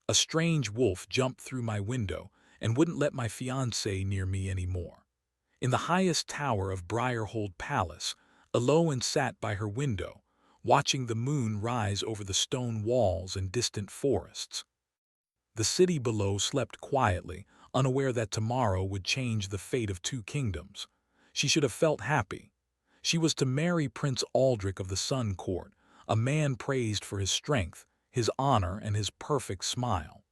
A strange wolf jumped through my window and wouldn't let my fiancé near me anymore. In the highest tower of Briarhold Palace, Elowen sat by her window, watching the moon rise over the stone walls and distant forests. The city below slept quietly, unaware that tomorrow would change the fate of two kingdoms. She should have felt happy. She was to marry Prince Aldrich of the Sun Court, a man praised for his strength, his honor, and his perfect smile.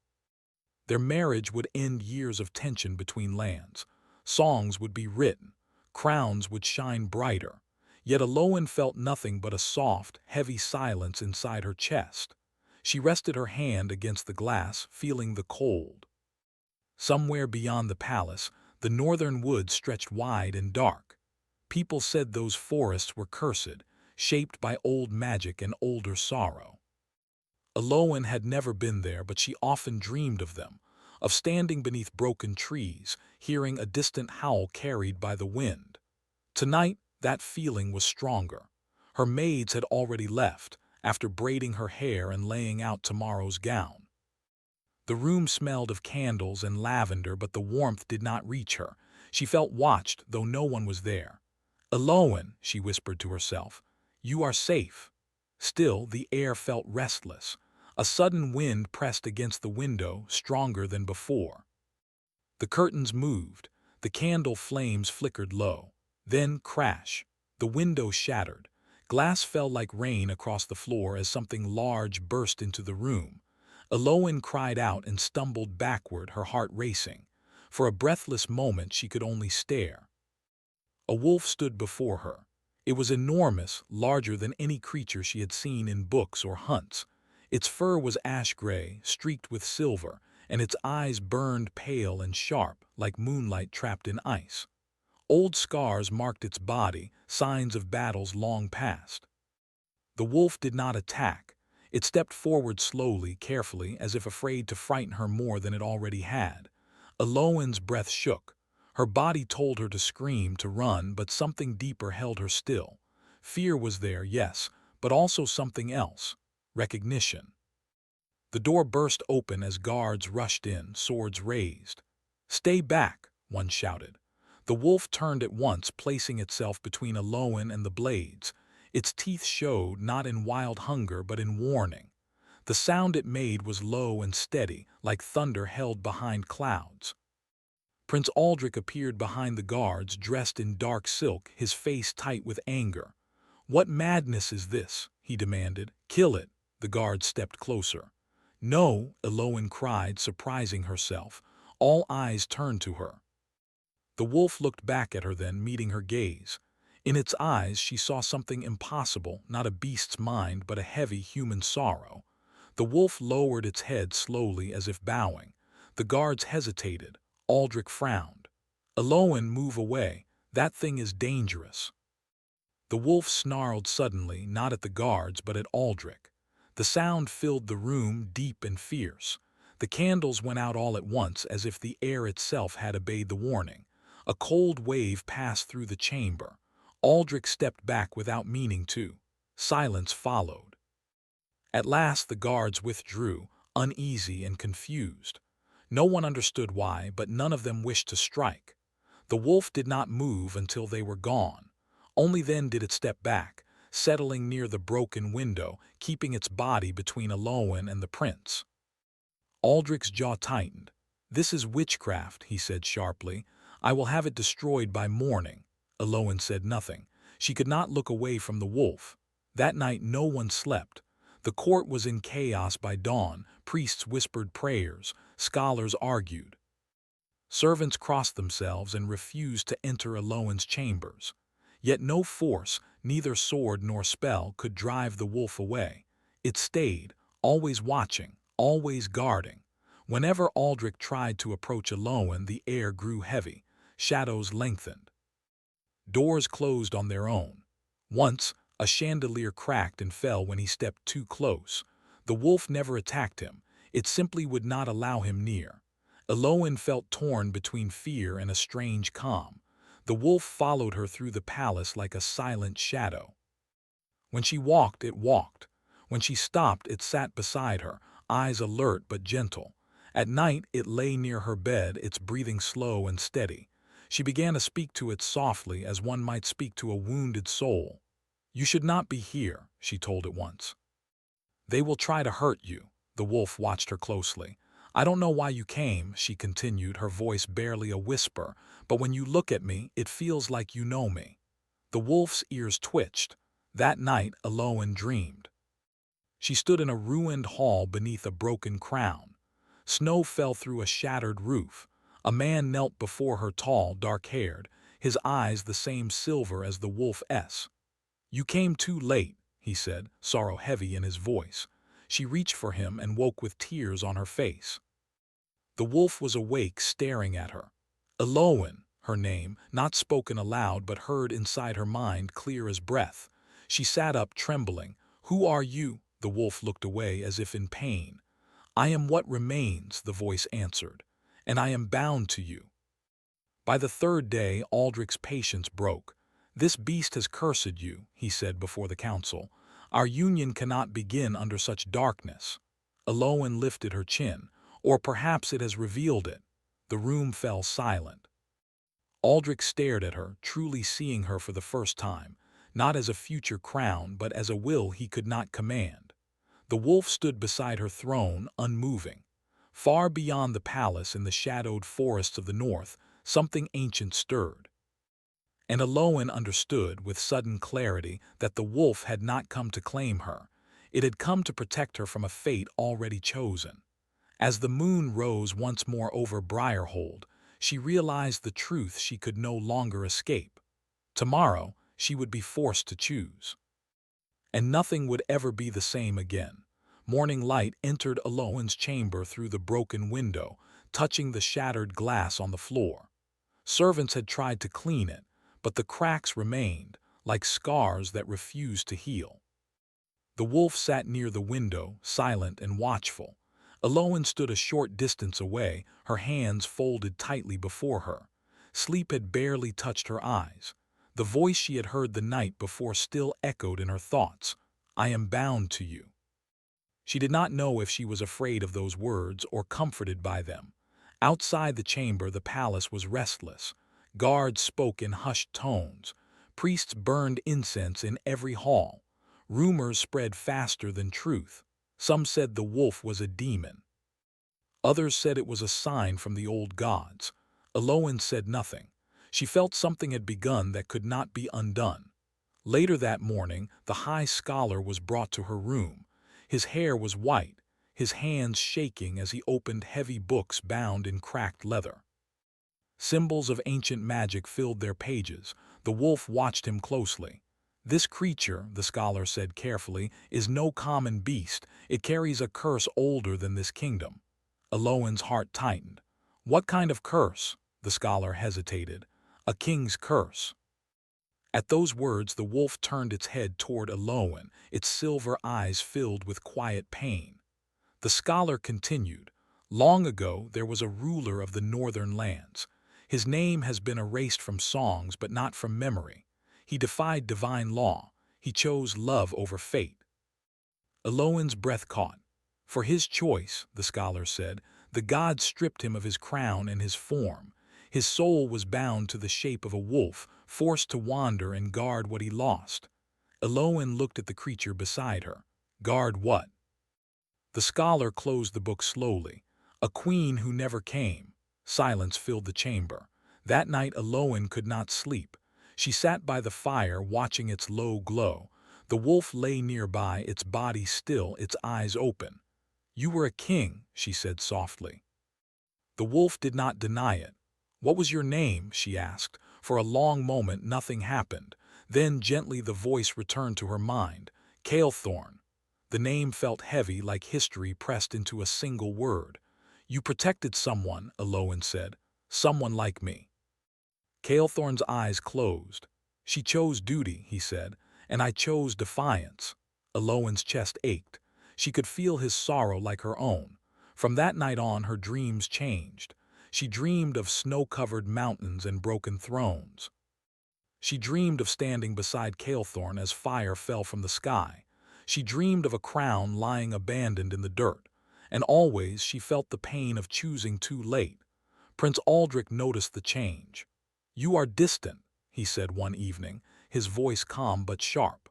Their marriage would end years of tension between lands. Songs would be written, crowns would shine brighter. Yet Elowen felt nothing but a soft, heavy silence inside her chest. She rested her hand against the glass, feeling the cold. Somewhere beyond the palace, the northern woods stretched wide and dark. People said those forests were cursed, shaped by old magic and older sorrow. Elowen had never been there, but she often dreamed of them, of standing beneath broken trees, hearing a distant howl carried by the wind. Tonight, that feeling was stronger. Her maids had already left, after braiding her hair and laying out tomorrow's gown. The room smelled of candles and lavender, but the warmth did not reach her. She felt watched, though no one was there. "Elowen," she whispered to herself, "you are safe." Still, the air felt restless. A sudden wind pressed against the window, stronger than before. The curtains moved. The candle flames flickered low. Then, crash! The window shattered. Glass fell like rain across the floor as something large burst into the room. Elowen cried out and stumbled backward, her heart racing. For a breathless moment she could only stare. A wolf stood before her. It was enormous, larger than any creature she had seen in books or hunts. Its fur was ash-gray, streaked with silver, and its eyes burned pale and sharp, like moonlight trapped in ice. Old scars marked its body, signs of battles long past. The wolf did not attack. It stepped forward slowly, carefully, as if afraid to frighten her more than it already had. Elowen's breath shook. Her body told her to scream, to run, but something deeper held her still. Fear was there, yes, but also something else. Recognition. The door burst open as guards rushed in, swords raised. "Stay back!" one shouted. The wolf turned at once, placing itself between Elowen and the blades. Its teeth showed, not in wild hunger but in warning. The sound it made was low and steady, like thunder held behind clouds. Prince Aldrich appeared behind the guards, dressed in dark silk, his face tight with anger. "What madness is this?" he demanded. "Kill it." The guards stepped closer. "No," Elowen cried, surprising herself. All eyes turned to her. The wolf looked back at her then, meeting her gaze. In its eyes she saw something impossible, not a beast's mind, but a heavy human sorrow. The wolf lowered its head slowly, as if bowing. The guards hesitated. Aldrich frowned. "Elowen, move away. That thing is dangerous." The wolf snarled suddenly, not at the guards, but at Aldrich. The sound filled the room, deep and fierce. The candles went out all at once, as if the air itself had obeyed the warning. A cold wave passed through the chamber. Aldrich stepped back without meaning to. Silence followed. At last the guards withdrew, uneasy and confused. No one understood why, but none of them wished to strike. The wolf did not move until they were gone. Only then did it step back, settling near the broken window, keeping its body between Elowen and the prince. Aldrich's jaw tightened. "This is witchcraft," he said sharply. "I will have it destroyed by morning." Elowen said nothing. She could not look away from the wolf. That night no one slept. The court was in chaos by dawn. Priests whispered prayers. Scholars argued. Servants crossed themselves and refused to enter Elowen's chambers. Yet no force, neither sword nor spell, could drive the wolf away. It stayed, always watching, always guarding. Whenever Aldrich tried to approach Elowen, the air grew heavy. Shadows lengthened. Doors closed on their own. Once, a chandelier cracked and fell when he stepped too close. The wolf never attacked him. It simply would not allow him near. Elowen felt torn between fear and a strange calm. The wolf followed her through the palace like a silent shadow. When she walked, it walked. When she stopped, it sat beside her, eyes alert but gentle. At night, it lay near her bed, its breathing slow and steady. She began to speak to it softly, as one might speak to a wounded soul. "You should not be here," she told it once. "They will try to hurt you." The wolf watched her closely. "I don't know why you came," she continued, her voice barely a whisper, "but when you look at me, it feels like you know me." The wolf's ears twitched. That night, Aloan dreamed. She stood in a ruined hall beneath a broken crown. Snow fell through a shattered roof. A man knelt before her, tall, dark-haired, his eyes the same silver as the wolf's. "You came too late," he said, sorrow heavy in his voice. She reached for him and woke with tears on her face. The wolf was awake, staring at her. Aloan, her name, not spoken aloud but heard inside her mind, clear as breath. She sat up, trembling. "Who are you?" The wolf looked away as if in pain. "I am what remains," the voice answered, "and I am bound to you." By the third day, Aldrich's patience broke. "This beast has cursed you," he said before the council. "Our union cannot begin under such darkness." Aloan lifted her chin. "Or perhaps it has revealed it." The room fell silent. Aldrich stared at her, truly seeing her for the first time, not as a future crown but as a will he could not command. The wolf stood beside her throne, unmoving. Far beyond the palace, in the shadowed forests of the north, something ancient stirred. And Aloan understood with sudden clarity that the wolf had not come to claim her. It had come to protect her from a fate already chosen. As the moon rose once more over Briarhold, she realized the truth she could no longer escape. Tomorrow, she would be forced to choose. And nothing would ever be the same again. Morning light entered Aloan's chamber through the broken window, touching the shattered glass on the floor. Servants had tried to clean it, but the cracks remained, like scars that refused to heal. The wolf sat near the window, silent and watchful. Aloan stood a short distance away, her hands folded tightly before her. Sleep had barely touched her eyes. The voice she had heard the night before still echoed in her thoughts. "I am bound to you." She did not know if she was afraid of those words or comforted by them. Outside the chamber, the palace was restless. Guards spoke in hushed tones. Priests burned incense in every hall. Rumors spread faster than truth. Some said the wolf was a demon. Others said it was a sign from the old gods. Aloan said nothing. She felt something had begun that could not be undone. Later that morning, the high scholar was brought to her room. His hair was white, his hands shaking as he opened heavy books bound in cracked leather. Symbols of ancient magic filled their pages. The wolf watched him closely. "This creature," the scholar said carefully, "is no common beast. It carries a curse older than this kingdom." Aloan's heart tightened. "What kind of curse?" The scholar hesitated. "A king's curse." At those words, the wolf turned its head toward Aloan, its silver eyes filled with quiet pain. The scholar continued, "Long ago there was a ruler of the northern lands. His name has been erased from songs but not from memory. He defied divine law. He chose love over fate." Aloan's breath caught. "For his choice," the scholar said, "the gods stripped him of his crown and his form. His soul was bound to the shape of a wolf, forced to wander and guard what he lost." Aloan looked at the creature beside her. "Guard what?" The scholar closed the book slowly. "A queen who never came." Silence filled the chamber. That night Aloan could not sleep. She sat by the fire, watching its low glow. The wolf lay nearby, its body still, its eyes open. "You were a king," she said softly. The wolf did not deny it. "What was your name?" she asked. For a long moment nothing happened. Then gently the voice returned to her mind. "Calethorn." The name felt heavy, like history pressed into a single word. "You protected someone," Aloan said. "Someone like me." Calethorn's eyes closed. "She chose duty," he said, "and I chose defiance." Aloan's chest ached. She could feel his sorrow like her own. From that night on, her dreams changed. She dreamed of snow-covered mountains and broken thrones. She dreamed of standing beside Calethorn as fire fell from the sky. She dreamed of a crown lying abandoned in the dirt. and always she felt the pain of choosing too late. Prince Aldrich noticed the change. "You are distant," he said one evening, his voice calm but sharp.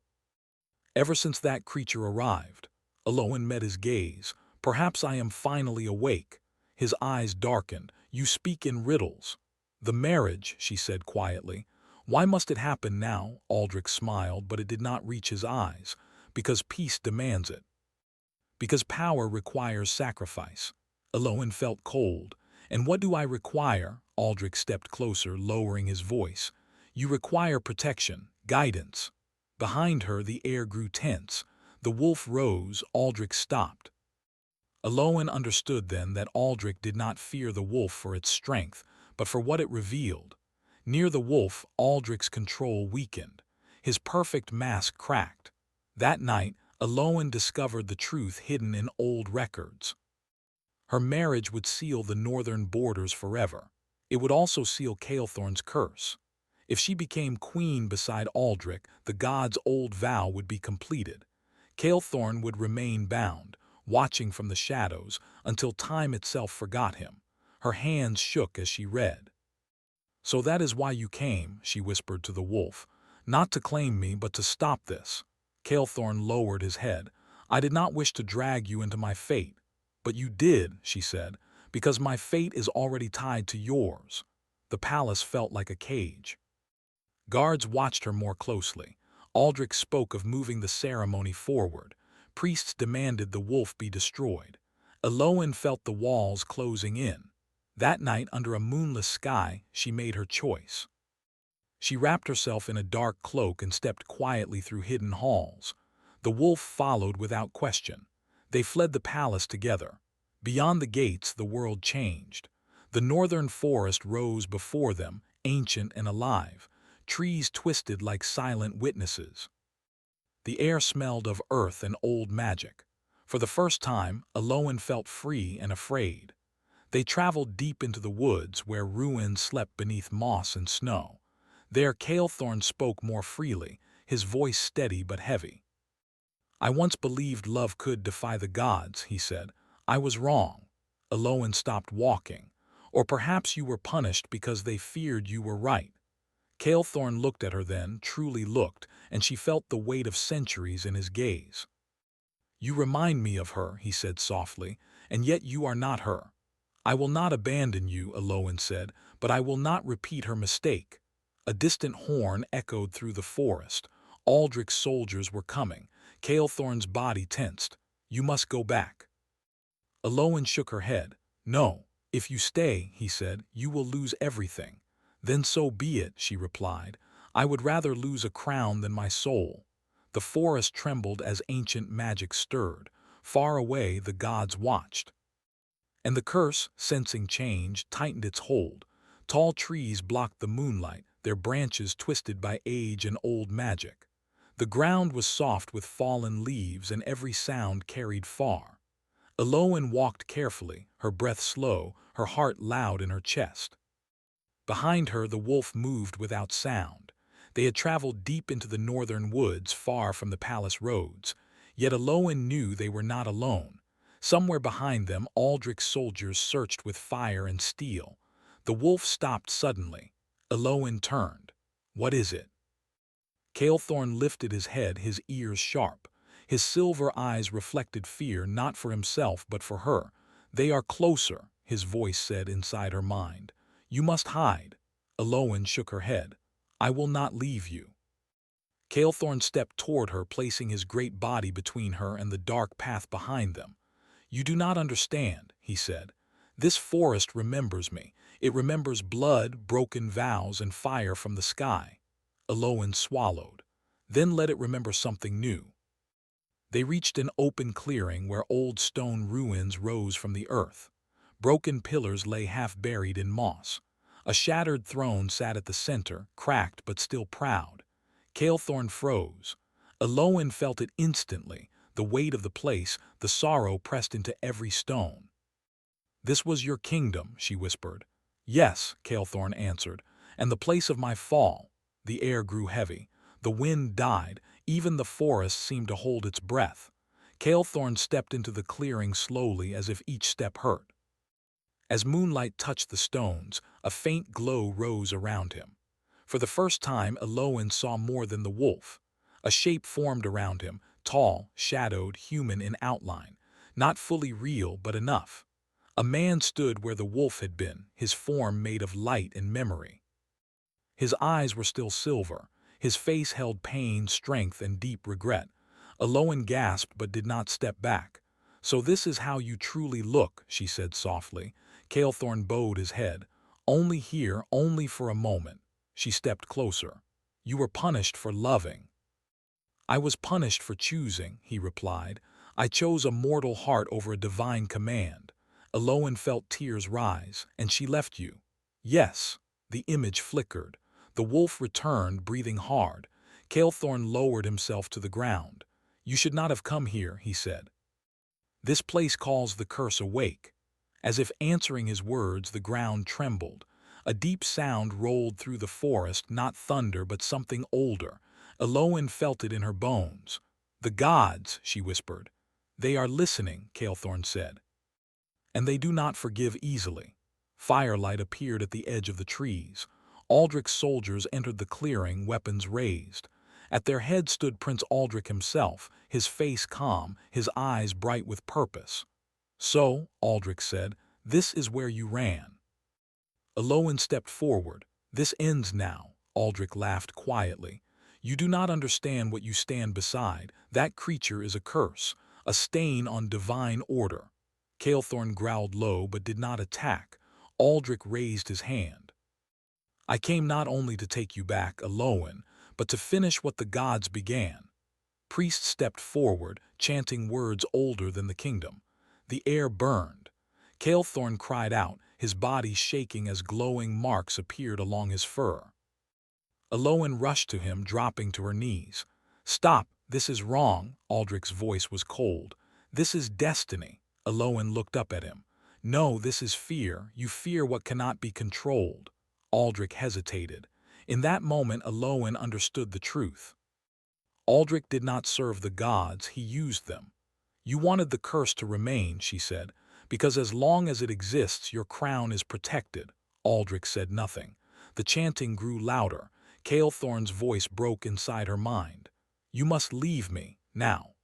"Ever since that creature arrived." Aloin met his gaze. "Perhaps I am finally awake." His eyes darkened. "You speak in riddles." "The marriage," she said quietly. "Why must it happen now?" Aldrich smiled, but it did not reach his eyes. "Because peace demands it. Because power requires sacrifice." Aloin felt cold. "And what do I require?" Aldrich stepped closer, lowering his voice. "You require protection, guidance." Behind her, the air grew tense. The wolf rose. Aldrich stopped. Aloin understood then that Aldrich did not fear the wolf for its strength, but for what it revealed. Near the wolf, Aldrich's control weakened. His perfect mask cracked. That night, Aloin discovered the truth hidden in old records. Her marriage would seal the northern borders forever. It would also seal Calethorn's curse. If she became queen beside Aldrich, the god's old vow would be completed. Calethorn would remain bound, watching from the shadows until time itself forgot him. Her hands shook as she read. "So that is why you came," she whispered to the wolf. "Not to claim me, but to stop this." Calethorn lowered his head. "I did not wish to drag you into my fate." "But you did," she said, "because my fate is already tied to yours." The palace felt like a cage. Guards watched her more closely. Aldrich spoke of moving the ceremony forward. Priests demanded the wolf be destroyed. Aloin felt the walls closing in. That night, under a moonless sky, she made her choice. She wrapped herself in a dark cloak and stepped quietly through hidden halls. The wolf followed without question. They fled the palace together. Beyond the gates, the world changed. The northern forest rose before them, ancient and alive. Trees twisted like silent witnesses. The air smelled of earth and old magic. For the first time, Aloin felt free and afraid. They traveled deep into the woods where ruins slept beneath moss and snow. There Calethorn spoke more freely, his voice steady but heavy. "I once believed love could defy the gods," he said. "I was wrong." Aloin stopped walking. "Or perhaps you were punished because they feared you were right." Calethorn looked at her then, truly looked, and she felt the weight of centuries in his gaze. "You remind me of her," he said softly, "and yet you are not her." "I will not abandon you," Aloin said, "but I will not repeat her mistake." A distant horn echoed through the forest. Aldrich's soldiers were coming. Calethorn's body tensed. "You must go back." Aloin shook her head. "No. If you stay," he said, "you will lose everything." "Then so be it," she replied. "I would rather lose a crown than my soul." The forest trembled as ancient magic stirred. Far away, the gods watched. And the curse, sensing change, tightened its hold. Tall trees blocked the moonlight, their branches twisted by age and old magic. The ground was soft with fallen leaves, and every sound carried far. Aloin walked carefully, her breath slow, her heart loud in her chest. Behind her, the wolf moved without sound. They had traveled deep into the northern woods, far from the palace roads. Yet Aloin knew they were not alone. Somewhere behind them, Aldrich's soldiers searched with fire and steel. The wolf stopped suddenly. Aloin turned. "What is it?" Calethorn lifted his head, his ears sharp. His silver eyes reflected fear, not for himself but for her. "They are closer," his voice said inside her mind. "You must hide." Aloin shook her head. "I will not leave you." Calethorn stepped toward her, placing his great body between her and the dark path behind them. "You do not understand," he said. "This forest remembers me. It remembers blood, broken vows, and fire from the sky." Aloin swallowed. "Then let it remember something new." They reached an open clearing where old stone ruins rose from the earth. Broken pillars lay half buried in moss. A shattered throne sat at the center, cracked but still proud. Calethorn froze. Aloin felt it instantly, the weight of the place, the sorrow pressed into every stone. "This was your kingdom," she whispered. "Yes," Calethorn answered, "and the place of my fall." The air grew heavy. The wind died. Even the forest seemed to hold its breath. Calethorn stepped into the clearing slowly as if each step hurt. As moonlight touched the stones, a faint glow rose around him. For the first time, Eloin saw more than the wolf. A shape formed around him, tall, shadowed, human in outline, not fully real but enough. A man stood where the wolf had been, his form made of light and memory. His eyes were still silver, his face held pain, strength, and deep regret. Eloin gasped but did not step back. "So this is how you truly look," she said softly. Calethorn bowed his head. "Only here, only for a moment." She stepped closer. "You were punished for loving." "I was punished for choosing," he replied. "I chose a mortal heart over a divine command." Eloin felt tears rise. "And she left you?" "Yes." The image flickered. The wolf returned, breathing hard. Calethorn lowered himself to the ground. "You should not have come here," he said. "This place calls the curse awake." As if answering his words, the ground trembled. A deep sound rolled through the forest, not thunder but something older. Eloin felt it in her bones. "The gods," she whispered. "They are listening," Calethorn said. "And they do not forgive easily." Firelight appeared at the edge of the trees. Aldrich's soldiers entered the clearing, weapons raised. At their head stood Prince Aldrich himself, his face calm, his eyes bright with purpose. "So," Aldrich said, "this is where you ran." Eloin stepped forward. "This ends now," Aldrich laughed quietly. "You do not understand what you stand beside. That creature is a curse, a stain on divine order." Calethorn growled low but did not attack. Aldrich raised his hand. "I came not only to take you back, Eloin, but to finish what the gods began." Priests stepped forward, chanting words older than the kingdom. The air burned. Calethorn cried out, his body shaking as glowing marks appeared along his fur. Eloin rushed to him, dropping to her knees. "Stop, this is wrong." Aldrich's voice was cold. "This is destiny." Eloin looked up at him. "No, this is fear. You fear what cannot be controlled." Aldrich hesitated. In that moment, Eloin understood the truth. Aldrich did not serve the gods, he used them. "You wanted the curse to remain," she said, "because as long as it exists, your crown is protected." Aldrich said nothing. The chanting grew louder. Calethorn's voice broke inside her mind. "You must leave me, now."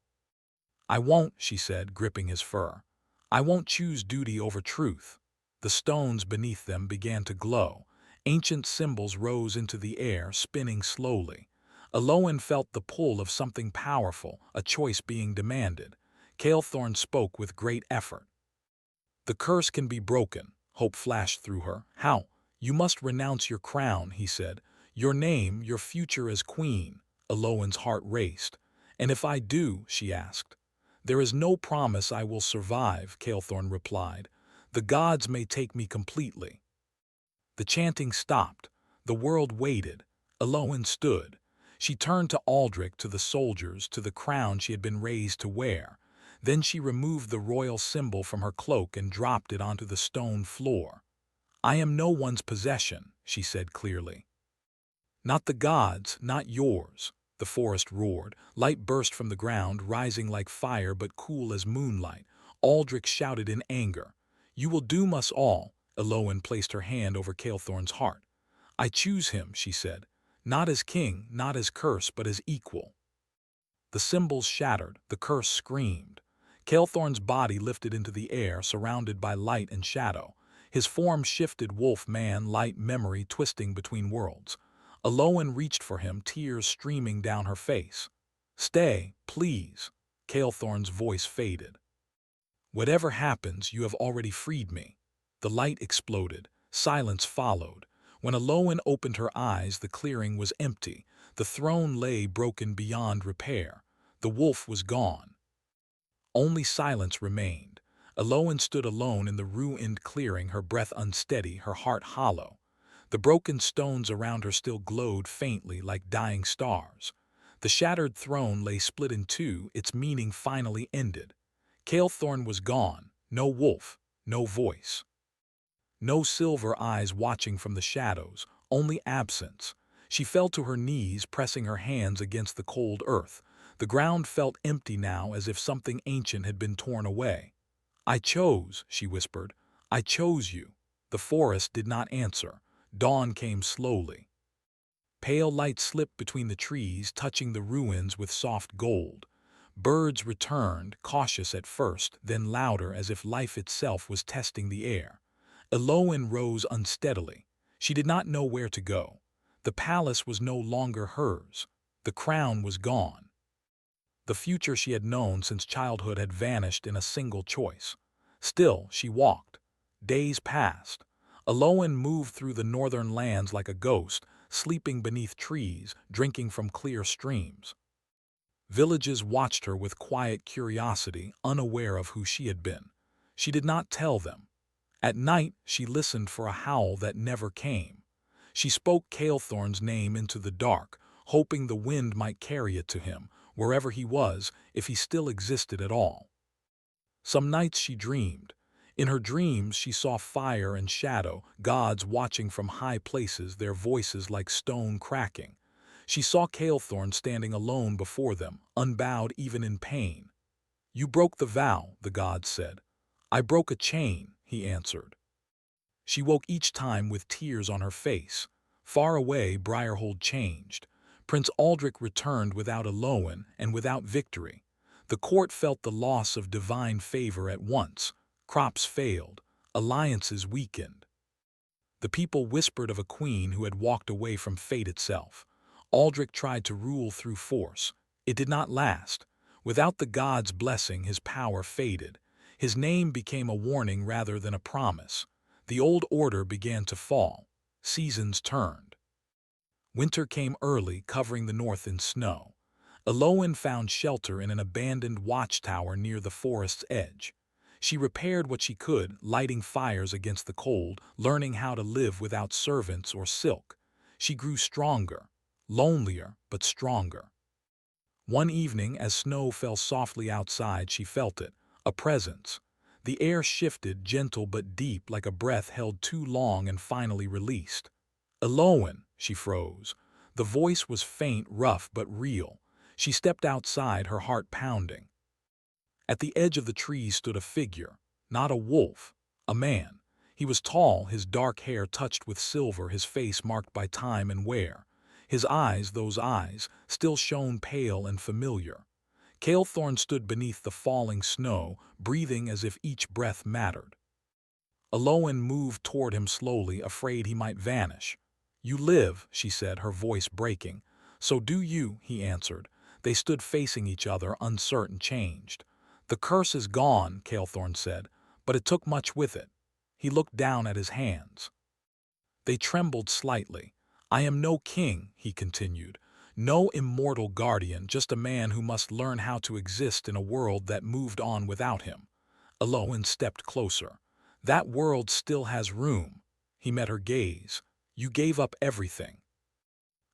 "I won't," she said, gripping his fur. "I won't choose duty over truth." The stones beneath them began to glow. Ancient symbols rose into the air, spinning slowly. Eloin felt the pull of something powerful, a choice being demanded. Calethorn spoke with great effort. "The curse can be broken." Hope flashed through her. "How?" "You must renounce your crown," he said. "Your name, your future as queen." Eloin's heart raced. "And if I do?" she asked. "There is no promise I will survive," Calethorn replied. "The gods may take me completely." The chanting stopped. The world waited. Eloin stood. She turned to Aldrich, to the soldiers, to the crown she had been raised to wear. Then she removed the royal symbol from her cloak and dropped it onto the stone floor. "I am no one's possession," she said clearly. "Not the gods, not yours." The forest roared. Light burst from the ground, rising like fire but cool as moonlight. Aldrich shouted in anger. "You will doom us all." Eloin placed her hand over Calethorn's heart. "I choose him," she said. "Not as king, not as curse, but as equal." The symbols shattered. The curse screamed. Calethorn's body lifted into the air, surrounded by light and shadow. His form shifted, wolf-man, light memory twisting between worlds. Eloin reached for him, tears streaming down her face. "Stay, please." Calethorn's voice faded. "Whatever happens, you have already freed me." The light exploded. Silence followed. When Eloin opened her eyes, the clearing was empty. The throne lay broken beyond repair. The wolf was gone. Only silence remained. Eloin stood alone in the ruined clearing, her breath unsteady, her heart hollow. The broken stones around her still glowed faintly like dying stars. The shattered throne lay split in two, its meaning finally ended. Calethorn was gone. No wolf, no voice. No silver eyes watching from the shadows, only absence. She fell to her knees, pressing her hands against the cold earth. The ground felt empty now, as if something ancient had been torn away. "I chose," she whispered. "I chose you." The forest did not answer. Dawn came slowly. Pale light slipped between the trees, touching the ruins with soft gold. Birds returned, cautious at first, then louder, as if life itself was testing the air. Eloin rose unsteadily. She did not know where to go. The palace was no longer hers. The crown was gone. The future she had known since childhood had vanished in a single choice. Still, she walked. Days passed. Eloin moved through the northern lands like a ghost, sleeping beneath trees, drinking from clear streams. Villages watched her with quiet curiosity, unaware of who she had been. She did not tell them. At night, she listened for a howl that never came. She spoke Calethorn's name into the dark, hoping the wind might carry it to him, wherever he was, if he still existed at all. Some nights she dreamed. In her dreams she saw fire and shadow, gods watching from high places, their voices like stone cracking. She saw Calethorn standing alone before them, unbowed even in pain. "You broke the vow," the gods said. "I broke a chain," he answered. She woke each time with tears on her face. Far away, Briarhold changed. Prince Aldrich returned without Eloin and without victory. The court felt the loss of divine favor at once. Crops failed. Alliances weakened. The people whispered of a queen who had walked away from fate itself. Aldrich tried to rule through force. It did not last. Without the gods' blessing, his power faded. His name became a warning rather than a promise. The old order began to fall. Seasons turned. Winter came early, covering the north in snow. Eloin found shelter in an abandoned watchtower near the forest's edge. She repaired what she could, lighting fires against the cold, learning how to live without servants or silk. She grew stronger, lonelier but stronger. One evening, as snow fell softly outside, she felt it, a presence. The air shifted, gentle but deep, like a breath held too long and finally released. "Eloin," she froze. The voice was faint, rough but real. She stepped outside, her heart pounding. At the edge of the trees stood a figure, not a wolf, a man. He was tall, his dark hair touched with silver, his face marked by time and wear. His eyes, those eyes, still shone pale and familiar. Calethorn stood beneath the falling snow, breathing as if each breath mattered. Eloin moved toward him slowly, afraid he might vanish. "You live," she said, her voice breaking. "So do you," he answered. They stood facing each other, uncertain, changed. "The curse is gone," Calethorn said, "but it took much with it." He looked down at his hands. They trembled slightly. "I am no king," he continued, "no immortal guardian, just a man who must learn how to exist in a world that moved on without him." Eloin stepped closer. "That world still has room." He met her gaze. "You gave up everything."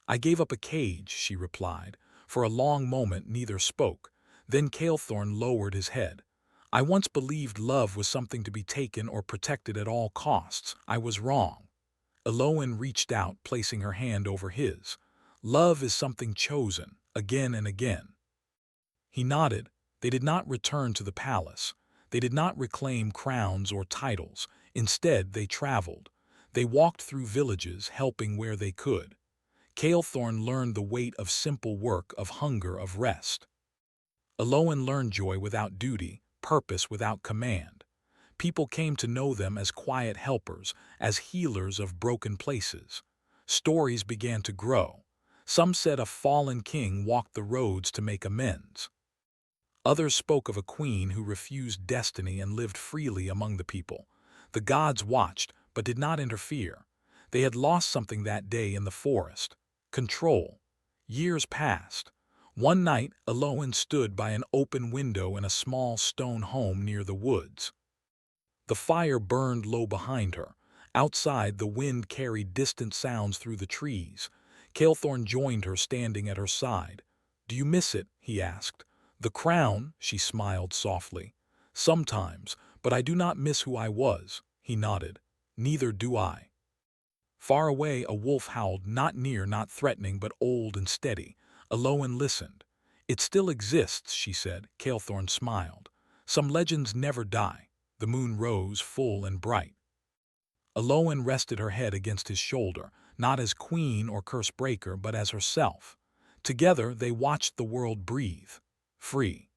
"I gave up a cage," she replied. For a long moment neither spoke. Then Calethorn lowered his head. "I once believed love was something to be taken or protected at all costs. I was wrong." Eloin reached out, placing her hand over his. "Love is something chosen, again and again." He nodded. They did not return to the palace. They did not reclaim crowns or titles. Instead, they traveled. They walked through villages, helping where they could. Calethorn learned the weight of simple work, of hunger, of rest. Eloin learned joy without duty, purpose without command. People came to know them as quiet helpers, as healers of broken places. Stories began to grow. Some said a fallen king walked the roads to make amends. Others spoke of a queen who refused destiny and lived freely among the people. The gods watched, but did not interfere. They had lost something that day in the forest: control. Years passed. One night, Eloin stood by an open window in a small stone home near the woods. The fire burned low behind her. Outside, the wind carried distant sounds through the trees. Calethorn joined her, standing at her side. "Do you miss it?" he asked. "The crown?" she smiled softly. "Sometimes, but I do not miss who I was." He nodded. "Neither do I." Far away, a wolf howled, not near, not threatening, but old and steady. Eloin listened. It still exists, she said. Calethorn smiled. Some legends never die. The moon rose full and bright. Aloan rested her head against his shoulder, not as queen or curse breaker, but as herself. Together they watched the world breathe, free.